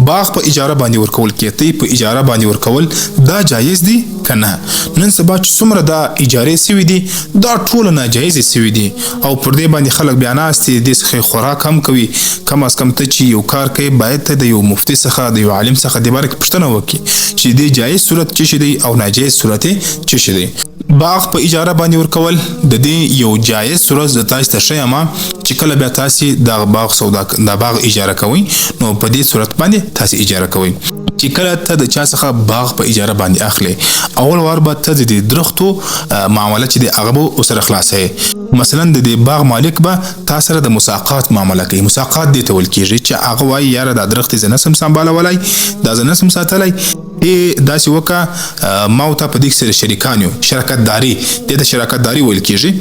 باغ په اجاره باندې ورکول کېږي په اجاره باندې ورکول دا جایز دي کنه. نن سبا چې څومره دا اجارې سوي دي دا ټول ناجایز سوي دي او پر دې باندې خلک بیا ناست دي د څخه خوراک هم کوي. کم از کم ته چې یو کار کوي باید ته د یو مفتي څخه د یو عالم څخه د باره کې پوښتنه وکړي چې د جایز صورت څه شی دی او ناجایز صورت څه شی دی. باغ په اجاره باندې ورکول د دې یو جایز صورت د تاسو ته ښیم چې کله بیا تاسو د باغ سودا د باغ اجاره کوئ نو په دې صورت باندې تاسو اجاره کوئ چې کله ته د چا څخه باغ په اجاره باندې اخلي اول وار به ته د درختو معامله چې د هغه به ورسره خلاصوي. مثلا د دې باغ مالک به تا سره د مساقات معامله کوي. مساقات دې ته ویل کېږي چې هغه وایي یاره دا درخت زه نسم سمبالولی دا زه نسم ساتلی داسې وکړه ما ورته په دې کې سره شریکان یو شراکت داري دې ته شراکت داري ویل کېږي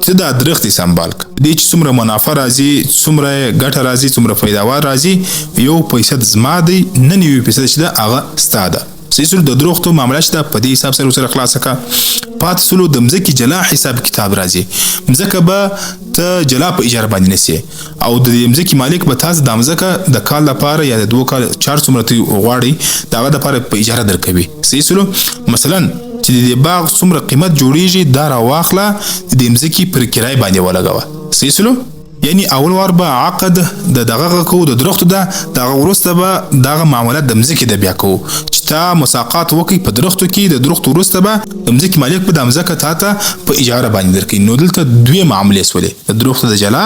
چې دا درخت یې سمبال کړه. دې چې څومره منافع راځي څومره ګټه راځي څومره پیداوار راځي 1% زما دی نه 90% چې ده هغه ستا ده. سلسلو د درختو معامله چې ده په دې حساب سره ورسره خلاصه کړه. پاتې سلو د مځکې جلا حساب کتاب راځي. مځکه به ته جلا په اجاره باندې نیسي او د دې مځکې مالک به تاسو د مځکه د کال لپاره یا د 2 کال 4 څومره ته غواړئ د هغه دپاره په اجاره درکوي. سلسلو مثلا چې د دې باغ څومره قیمت جوړیږي دا راواخله د دې مځکې پر کرایه باندې ولګوه. سلسلو یعنی اول وار به عقد د دغه کو د درختو ده دغه وروسته به دغه معاملات د مځکې د بیا کوو چې تا مساقات وکړي په درختو کې د درختو وروسته به د مځکې مالک به د مځکه تا ته په اجاره باندې درکوي. نو دلته دوې معاملې سولې د درختو د جلا